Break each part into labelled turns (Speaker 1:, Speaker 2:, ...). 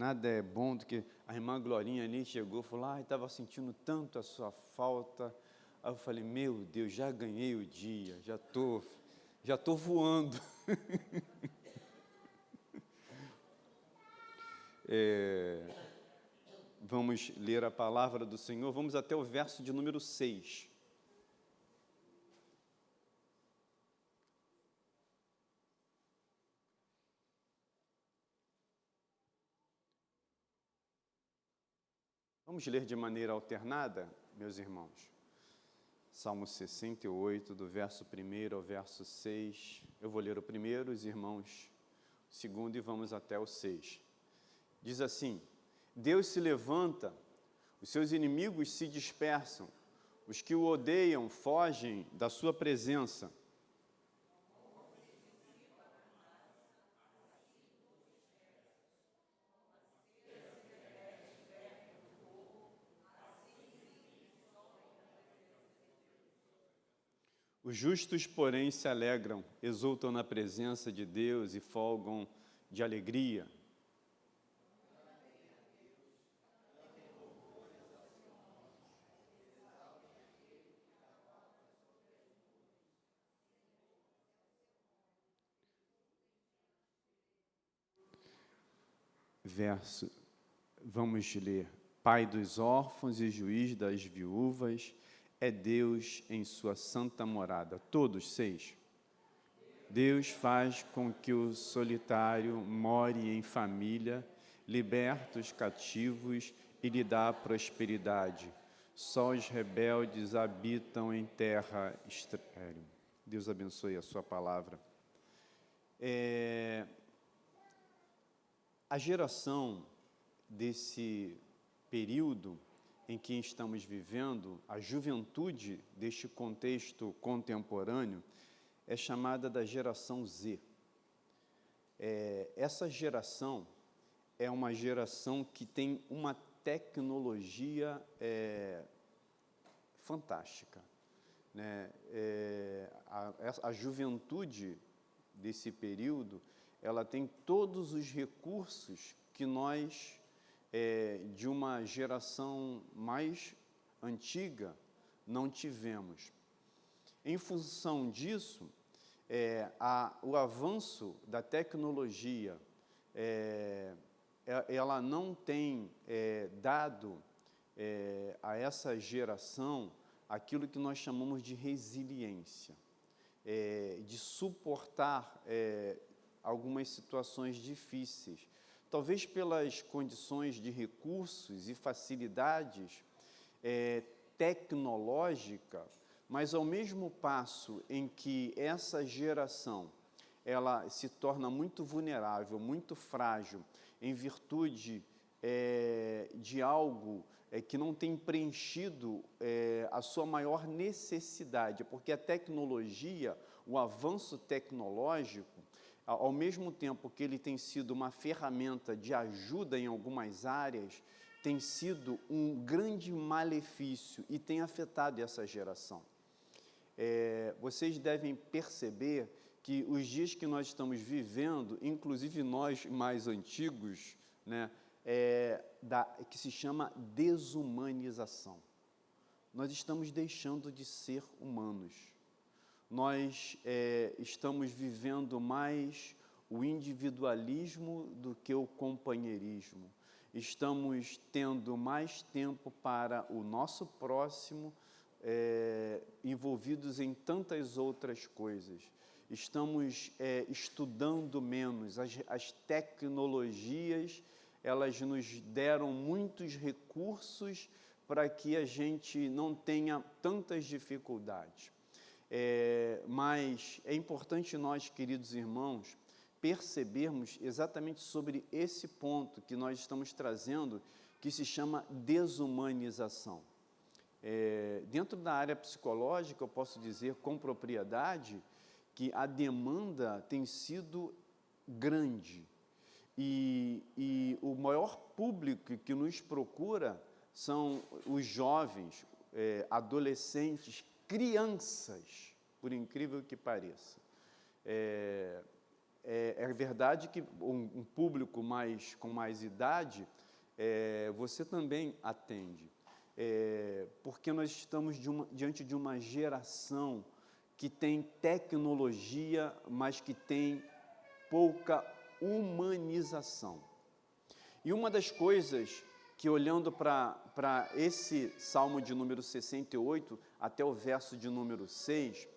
Speaker 1: Nada é bom do que a irmã Glorinha ali chegou e falou, estava sentindo tanto a sua falta. Aí eu falei, meu Deus, já ganhei o dia, já tô voando. Vamos ler a palavra do Senhor, vamos até o verso de número 6. Vamos ler de maneira alternada, meus irmãos. Salmo 68, do verso 1 ao verso 6. Eu vou ler o primeiro, os irmãos o segundo, e vamos até o 6. Diz assim: Deus se levanta, os seus inimigos se dispersam, os que o odeiam fogem da sua presença. Os justos, porém, se alegram, exultam na presença de Deus e folgam de alegria. Vamos ler. Pai dos órfãos e juiz das viúvas, é Deus em sua santa morada. Todos 6. Deus faz com que o solitário more em família, liberta os cativos e lhe dá prosperidade. Só os rebeldes habitam em terra estéril. Deus abençoe a sua palavra. A geração desse período em que estamos vivendo, a juventude deste contexto contemporâneo, é chamada da geração Z. Essa geração é uma geração que tem uma tecnologia fantástica, né? A juventude desse período, ela tem todos os recursos que nós, de uma geração mais antiga, não tivemos. Em função disso, o avanço da tecnologia, ela não tem dado a essa geração aquilo que nós chamamos de resiliência, de suportar algumas situações difíceis, talvez pelas condições de recursos e facilidades tecnológicas, mas ao mesmo passo em que essa geração ela se torna muito vulnerável, muito frágil, em virtude de algo que não tem preenchido a sua maior necessidade, porque a tecnologia, o avanço tecnológico, ao mesmo tempo que ele tem sido uma ferramenta de ajuda em algumas áreas, tem sido um grande malefício e tem afetado essa geração. Vocês devem perceber que os dias que nós estamos vivendo, inclusive nós mais antigos, né, que se chama desumanização. Nós estamos deixando de ser humanos. Nós estamos vivendo mais o individualismo do que o companheirismo. Estamos tendo mais tempo para o nosso próximo, envolvidos em tantas outras coisas. Estamos estudando menos. As tecnologias, elas nos deram muitos recursos para que a gente não tenha tantas dificuldades. Mas é importante nós, queridos irmãos, percebermos exatamente sobre esse ponto que nós estamos trazendo, que se chama desumanização. Dentro da área psicológica, eu posso dizer com propriedade que a demanda tem sido grande e o maior público que nos procura são os jovens, adolescentes, crianças, por incrível que pareça. é verdade que um público com mais idade, você também atende, porque nós estamos diante de uma geração que tem tecnologia, mas que tem pouca humanização. E uma das coisas que, olhando para esse Salmo de número 68, até o verso de número 6,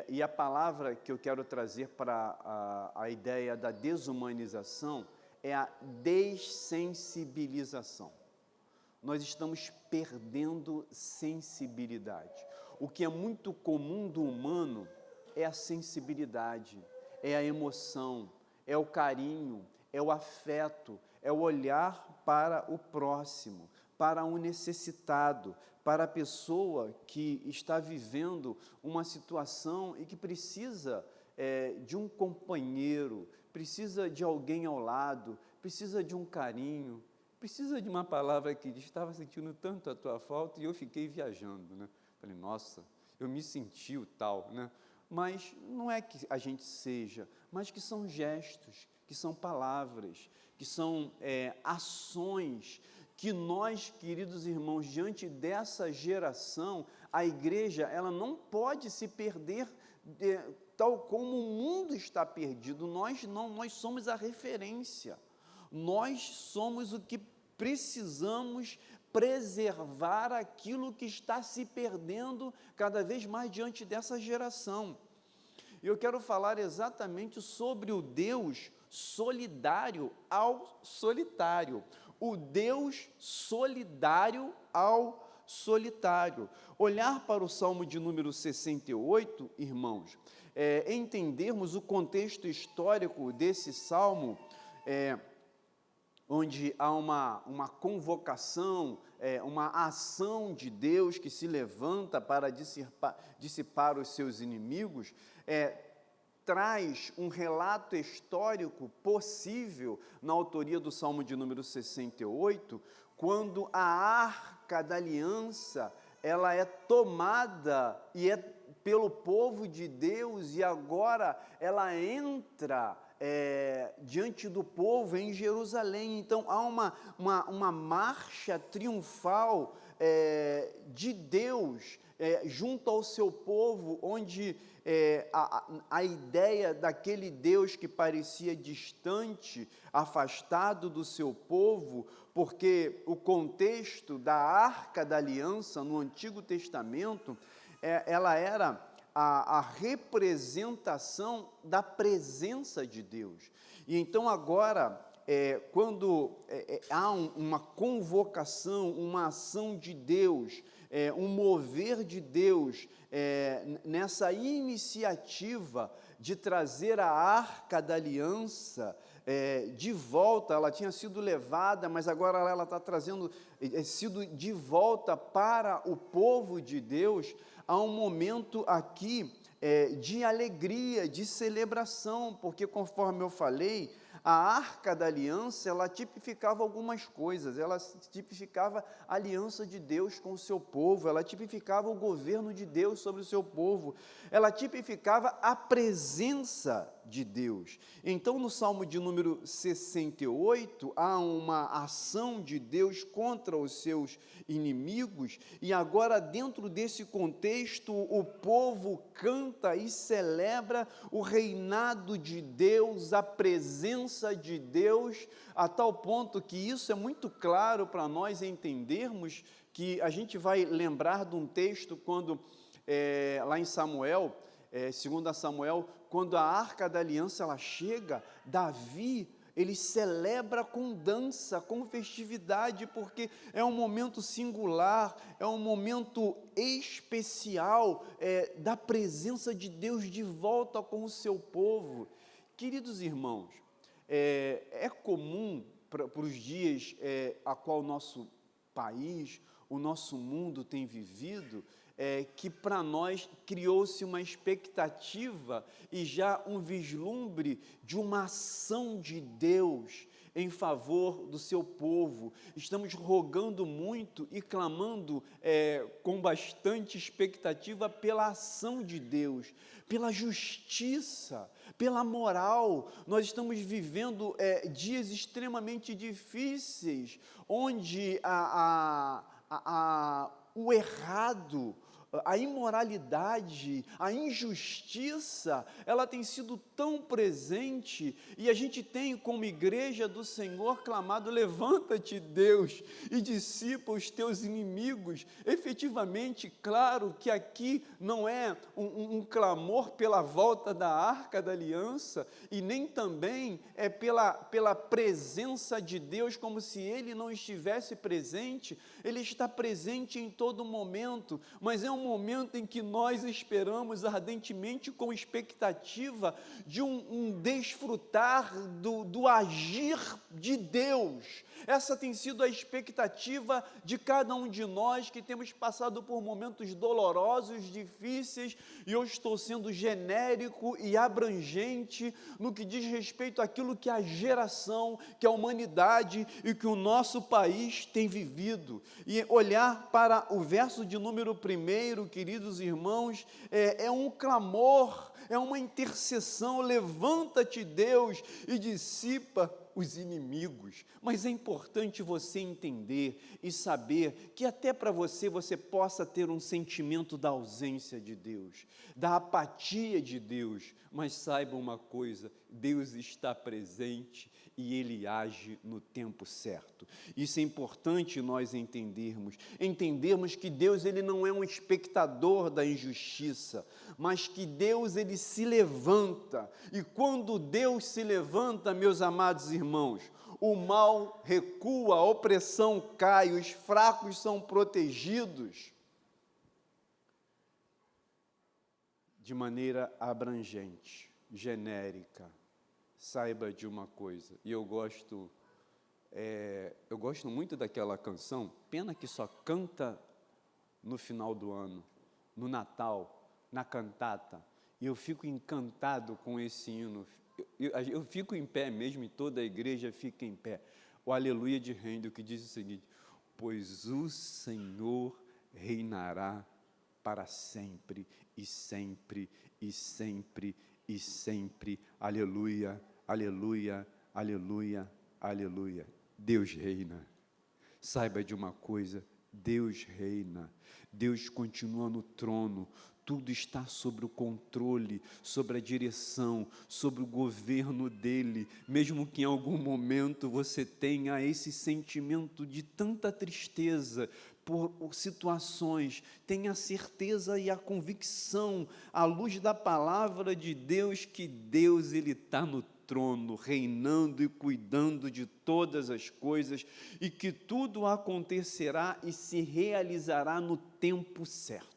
Speaker 1: e a palavra que eu quero trazer para a ideia da desumanização é a dessensibilização. Nós estamos perdendo sensibilidade. O que é muito comum do humano é a sensibilidade, é a emoção, é o carinho, é o afeto, é o olhar para o próximo, para o necessitado, para a pessoa que está vivendo uma situação e que precisa de um companheiro, precisa de alguém ao lado, precisa de um carinho, precisa de uma palavra que diz: estava sentindo tanto a tua falta, e eu fiquei viajando, né? Falei, nossa, eu me senti o tal, né? Mas não é que a gente seja, mas que são gestos, que são palavras, que são ações, que nós, queridos irmãos, diante dessa geração, a igreja, ela não pode se perder tal como o mundo está perdido. Nós somos a referência, nós somos o que precisamos preservar aquilo que está se perdendo cada vez mais diante dessa geração. Eu quero falar exatamente sobre o Deus solidário ao solitário, o Deus solidário ao solitário. Olhar para o Salmo de número 68, irmãos, entendermos o contexto histórico desse Salmo, onde há uma convocação, uma ação de Deus que se levanta para dissipar os seus inimigos, traz um relato histórico possível na autoria do Salmo de número 68, quando a Arca da Aliança, ela é tomada pelo povo de Deus, e agora ela entra diante do povo em Jerusalém. Então há uma marcha triunfal de Deus junto ao seu povo, onde a ideia daquele Deus que parecia distante, afastado do seu povo, porque o contexto da Arca da Aliança no Antigo Testamento, ela era a representação da presença de Deus. E então agora, quando há uma convocação, uma ação de Deus, um mover de Deus nessa iniciativa de trazer a Arca da Aliança de volta, ela tinha sido levada, mas agora ela está sido de volta para o povo de Deus. Há um momento aqui de alegria, de celebração, porque, conforme eu falei, a Arca da Aliança, ela tipificava algumas coisas. Ela tipificava a aliança de Deus com o seu povo, ela tipificava o governo de Deus sobre o seu povo, ela tipificava a presença de Deus. Então, no Salmo de número 68, há uma ação de Deus contra os seus inimigos, e agora, dentro desse contexto, o povo canta e celebra o reinado de Deus, a presença de Deus, a tal ponto que isso é muito claro para nós entendermos, que a gente vai lembrar de um texto quando, lá em Samuel, 2 Samuel, quando a Arca da Aliança ela chega, Davi, ele celebra com dança, com festividade, porque é um momento singular, é um momento especial da presença de Deus de volta com o seu povo. Queridos irmãos, é comum para os dias a qual o nosso país, o nosso mundo tem vivido, que para nós criou-se uma expectativa e já um vislumbre de uma ação de Deus em favor do seu povo, estamos rogando muito e clamando com bastante expectativa pela ação de Deus, pela justiça, pela moral. Nós estamos vivendo dias extremamente difíceis, onde o errado, a imoralidade, a injustiça, ela tem sido tão presente, e a gente tem, como igreja do Senhor, clamado: levanta-te, Deus, e dissipa os teus inimigos. Efetivamente, claro que aqui não é um clamor pela volta da Arca da Aliança, e nem também é pela presença de Deus, como se Ele não estivesse presente. Ele está presente em todo momento, mas é um momento em que nós esperamos ardentemente, com expectativa de um desfrutar do agir de Deus. Essa tem sido a expectativa de cada um de nós que temos passado por momentos dolorosos, difíceis, e eu estou sendo genérico e abrangente no que diz respeito àquilo que a geração, que a humanidade e que o nosso país tem vivido. E olhar para o verso de número 1, queridos irmãos, é um clamor, é uma intercessão: levanta-te, Deus, e dissipa os inimigos. Mas é importante você entender e saber que até para você possa ter um sentimento da ausência de Deus, da apatia de Deus, mas saiba uma coisa: Deus está presente e Ele age no tempo certo. Isso é importante nós entendermos que Deus, Ele não é um espectador da injustiça, mas que Deus, Ele se levanta, e quando Deus se levanta, meus amados irmãos, o mal recua, a opressão cai, os fracos são protegidos. De maneira abrangente, genérica, saiba de uma coisa, e eu gosto muito daquela canção, pena que só canta no final do ano, no Natal, na cantata, e eu fico encantado com esse hino. Eu fico em pé mesmo, e toda a igreja fica em pé. O Aleluia de Handel, que diz o seguinte: pois o Senhor reinará para sempre, e sempre, e sempre, e sempre. Aleluia, aleluia, aleluia, aleluia. Deus reina. Saiba de uma coisa: Deus reina, Deus continua no trono, tudo está sob o controle, sobre a direção, sobre o governo dEle. Mesmo que em algum momento você tenha esse sentimento de tanta tristeza por situações, tenha a certeza e a convicção, à luz da palavra de Deus, que Deus, Ele está no trono, reinando e cuidando de todas as coisas, e que tudo acontecerá e se realizará no tempo certo.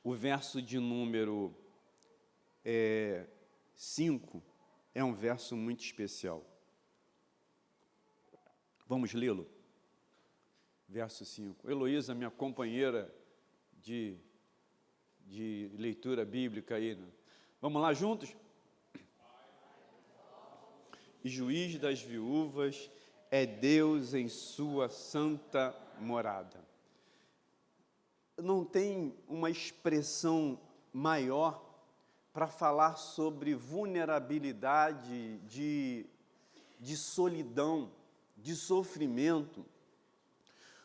Speaker 1: O verso de número 5 é um verso muito especial. Vamos lê-lo? Verso 5. Heloísa, minha companheira de leitura bíblica aí, né? Vamos lá juntos? E juiz das viúvas é Deus em sua santa morada. Não tem uma expressão maior para falar sobre vulnerabilidade, de solidão, de sofrimento,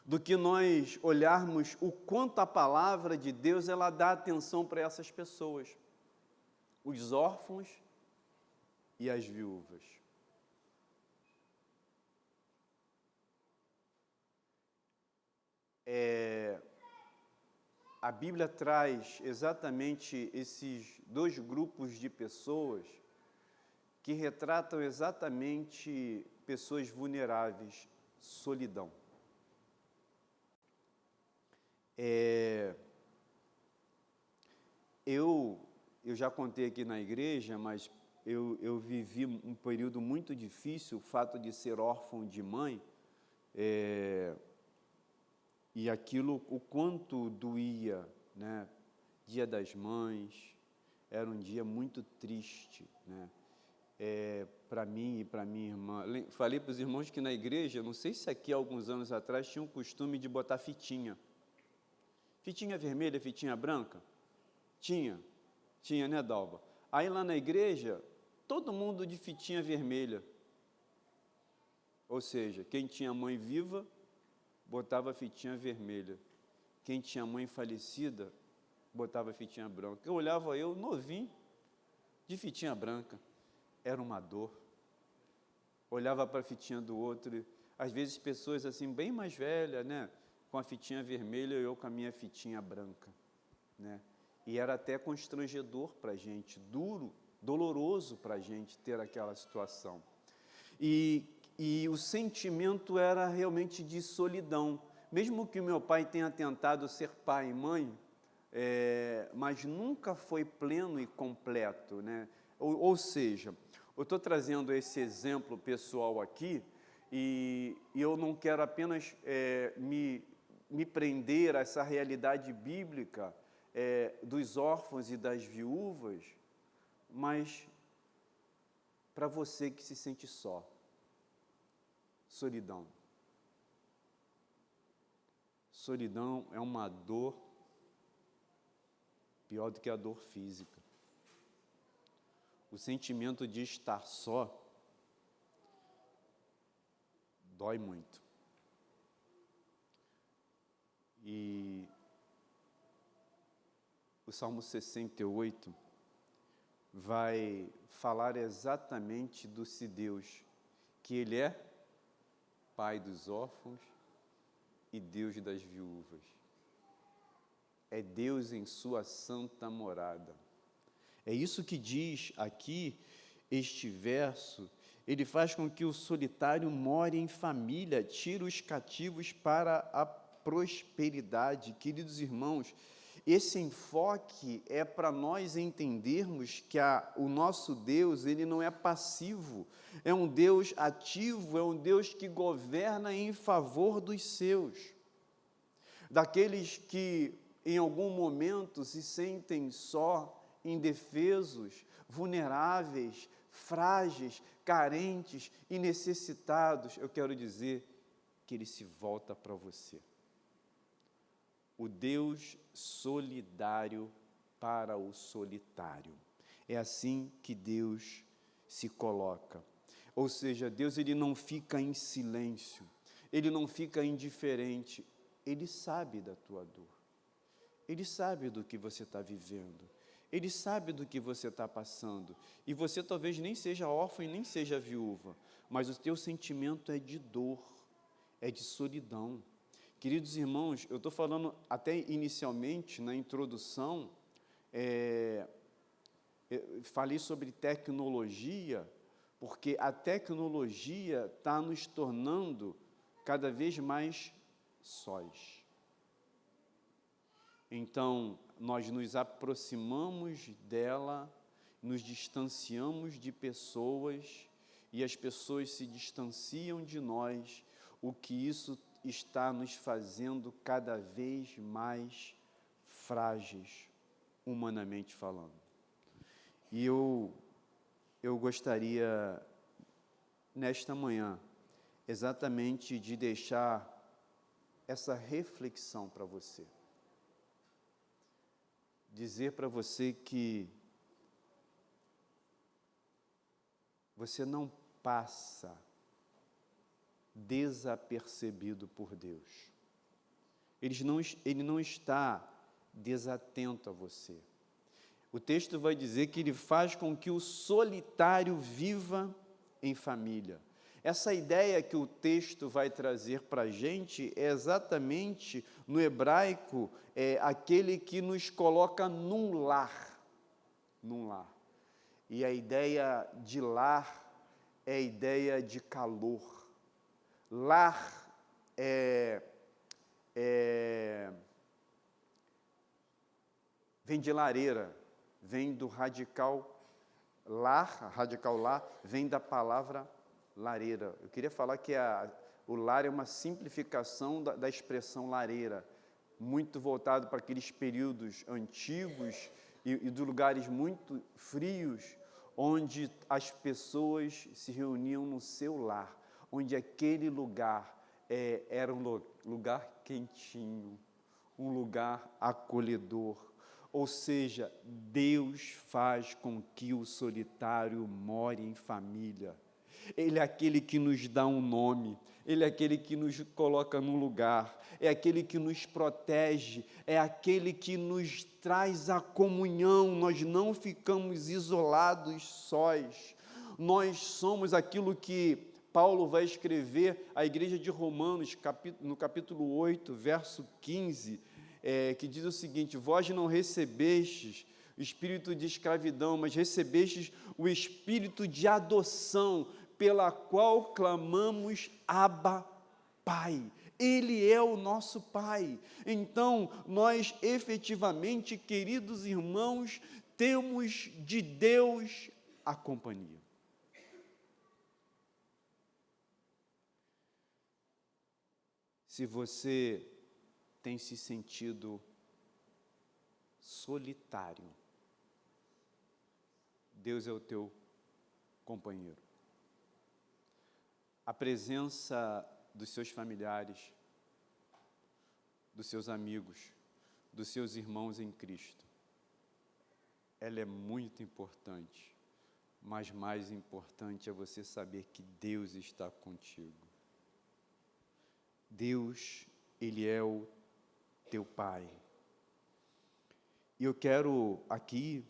Speaker 1: do que nós olharmos o quanto a palavra de Deus, ela dá atenção para essas pessoas, os órfãos e as viúvas. A Bíblia traz exatamente esses dois grupos de pessoas que retratam exatamente pessoas vulneráveis, solidão. Eu já contei aqui na igreja, mas eu vivi um período muito difícil, o fato de ser órfão de mãe, e aquilo, o quanto doía, né? Dia das Mães, era um dia muito triste, né? para mim e para minha irmã. Falei para os irmãos que na igreja, não sei se aqui há alguns anos atrás, tinha o costume de botar fitinha. Fitinha vermelha, fitinha branca? Tinha, né, Dalva? Aí lá na igreja, todo mundo de fitinha vermelha. Ou seja, quem tinha mãe viva, botava fitinha vermelha. Quem tinha mãe falecida, botava fitinha branca. Eu olhava eu, novinho, de fitinha branca. Era uma dor. Olhava para a fitinha do outro, às vezes pessoas assim, bem mais velhas, né? Com a fitinha vermelha, eu com a minha fitinha branca, né? E era até constrangedor para a gente, duro, doloroso para a gente ter aquela situação. E o sentimento era realmente de solidão. Mesmo que o meu pai tenha tentado ser pai e mãe, mas nunca foi pleno e completo, né? Ou seja, eu estou trazendo esse exemplo pessoal aqui e eu não quero apenas me prender a essa realidade bíblica dos órfãos e das viúvas, mas para você que se sente só. Solidão. Solidão é uma dor pior do que a dor física. O sentimento de estar só dói muito. E o Salmo 68 vai falar exatamente desse Deus, que Ele é Pai dos órfãos e Deus das viúvas. É Deus em sua santa morada. É isso que diz aqui este verso. Ele faz com que o solitário more em família, tira os cativos para a prosperidade. Queridos irmãos, esse enfoque é para nós entendermos que o nosso Deus, Ele não é passivo, é um Deus ativo, é um Deus que governa em favor dos seus, daqueles que em algum momento se sentem só, indefesos, vulneráveis, frágeis, carentes e necessitados. Eu quero dizer que Ele se volta para você. O Deus solidário para o solitário. É assim que Deus se coloca. Ou seja, Deus ele não fica em silêncio, Ele não fica indiferente, Ele sabe da tua dor, Ele sabe do que você está vivendo, Ele sabe do que você está passando, e você talvez nem seja órfã e nem seja viúva, mas o teu sentimento é de dor, é de solidão. Queridos irmãos, eu estou falando até inicialmente, na introdução, falei sobre tecnologia, porque a tecnologia está nos tornando cada vez mais sós. Então, nós nos aproximamos dela, nos distanciamos de pessoas, e as pessoas se distanciam de nós, o que isso está nos fazendo cada vez mais frágeis, humanamente falando. E eu gostaria, nesta manhã, exatamente de deixar essa reflexão para você. Dizer para você que você não passa desapercebido por Deus. Ele não está desatento a você. O texto vai dizer que Ele faz com que o solitário viva em família. Essa ideia que o texto vai trazer para a gente é exatamente, no hebraico, aquele que nos coloca num lar. Num lar. E a ideia de lar é a ideia de calor. Lar vem de lareira, vem do radical lar, vem da palavra lareira. Eu queria falar que o lar é uma simplificação da expressão lareira, muito voltado para aqueles períodos antigos e de lugares muito frios, onde as pessoas se reuniam no seu lar, onde aquele lugar era um lugar quentinho, um lugar acolhedor. Ou seja, Deus faz com que o solitário more em família. Ele é aquele que nos dá um nome, Ele é aquele que nos coloca num lugar, é aquele que nos protege, é aquele que nos traz a comunhão. Nós não ficamos isolados, sós. Nós somos aquilo que Paulo vai escrever à igreja de Romanos, no capítulo 8, verso 15, que diz o seguinte: vós não recebestes o espírito de escravidão, mas recebestes o espírito de adoção, pela qual clamamos, Abba, Pai. Ele é o nosso Pai. Então, nós efetivamente, queridos irmãos, temos de Deus a companhia. Se você tem se sentido solitário, Deus é o teu companheiro. A presença dos seus familiares, dos seus amigos, dos seus irmãos em Cristo, ela é muito importante, mas mais importante é você saber que Deus está contigo. Deus, Ele é o teu Pai. E eu quero aqui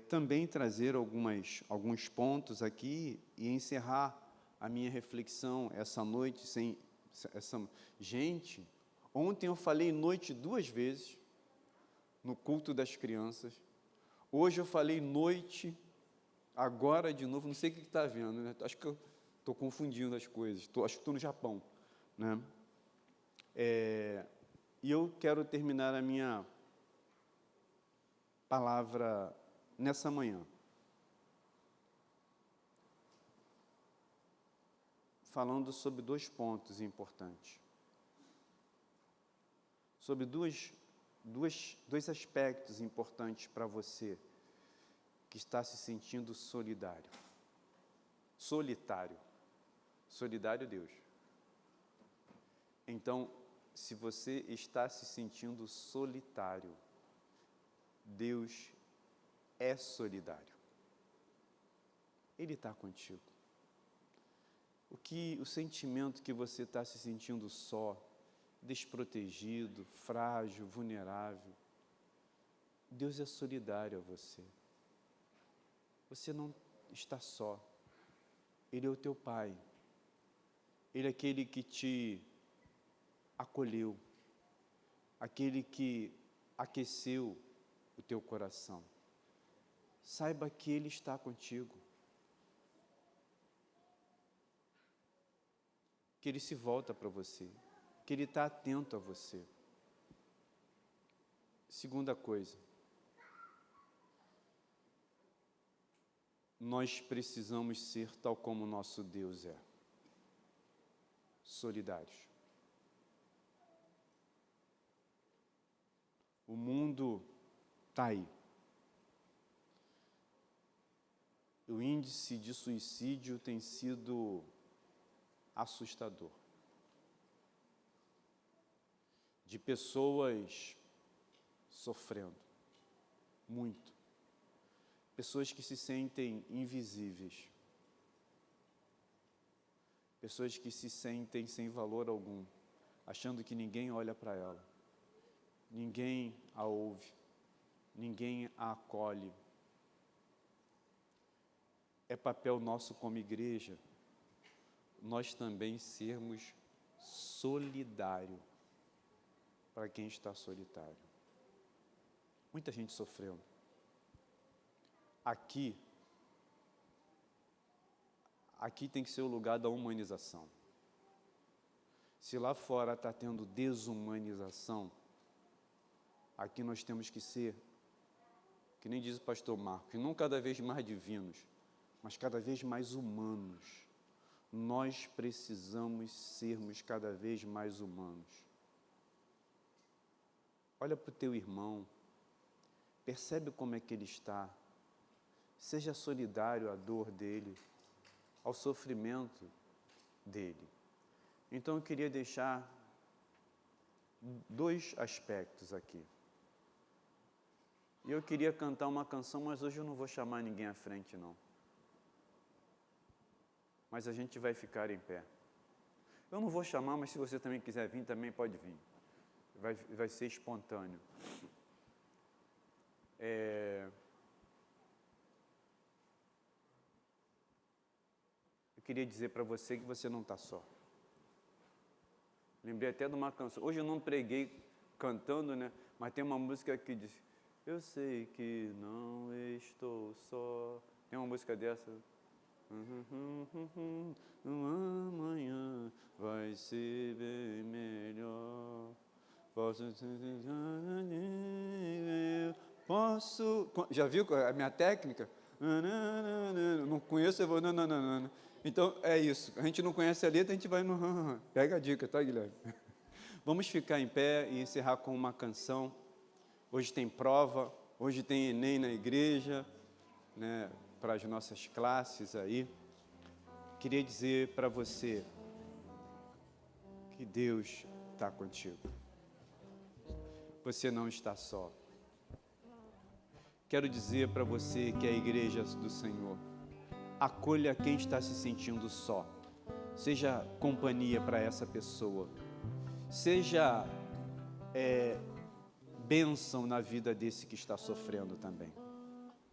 Speaker 1: também trazer alguns pontos aqui e encerrar a minha reflexão essa noite. Gente, ontem eu falei noite 2 vezes no culto das crianças. Hoje eu falei noite, agora de novo, não sei o que está vendo, né? Acho que eu estou confundindo as coisas, acho que estou no Japão, né? E eu quero terminar a minha palavra nessa manhã falando sobre 2 pontos importantes, sobre dois aspectos importantes para você que está se sentindo solitário. Solidário Deus. Então, se você está se sentindo solitário, Deus é solidário. Ele está contigo. O sentimento que você está se sentindo só, desprotegido, frágil, vulnerável, Deus é solidário a você. Você não está só. Ele é o teu Pai. Ele é aquele que te acolheu, aquele que aqueceu o teu coração. Saiba que Ele está contigo, que Ele se volta para você, que Ele está atento a você. Segunda coisa, nós precisamos ser tal como nosso Deus é, solidários. O mundo está aí. O índice de suicídio tem sido assustador. De pessoas sofrendo muito. Pessoas que se sentem invisíveis. Pessoas que se sentem sem valor algum, achando que ninguém olha para ela. Ninguém a ouve, ninguém a acolhe. É papel nosso como igreja, nós também sermos solidários para quem está solitário. Muita gente sofreu. Aqui tem que ser o lugar da humanização. Se lá fora está tendo desumanização, aqui nós temos que ser, que nem diz o pastor Marcos, não cada vez mais divinos, mas cada vez mais humanos. Nós precisamos sermos cada vez mais humanos. Olha para o teu irmão, percebe como é que ele está, seja solidário à dor dele, ao sofrimento dele. Então eu queria deixar 2 aspectos aqui. E eu queria cantar uma canção, mas hoje eu não vou chamar ninguém à frente, não. Mas a gente vai ficar em pé. Eu não vou chamar, mas se você também quiser vir, também pode vir. Vai ser espontâneo. Eu queria dizer para você que você não está só. Lembrei até de uma canção. Hoje eu não preguei cantando, né? Mas tem uma música que diz: eu sei que não estou só. Tem uma música dessa. Amanhã vai ser bem melhor. Posso. Já viu a minha técnica? Não conheço, eu vou. Não. Então é isso. A gente não conhece a letra, a gente vai no. Pega a dica, tá, Guilherme? Vamos ficar em pé e encerrar com uma canção. Hoje tem prova, hoje tem Enem na igreja, né, para as nossas classes aí. Queria dizer para você que Deus está contigo. Você não está só. Quero dizer para você que a igreja do Senhor acolha quem está se sentindo só. Seja companhia para essa pessoa. Seja bênção na vida desse que está sofrendo também.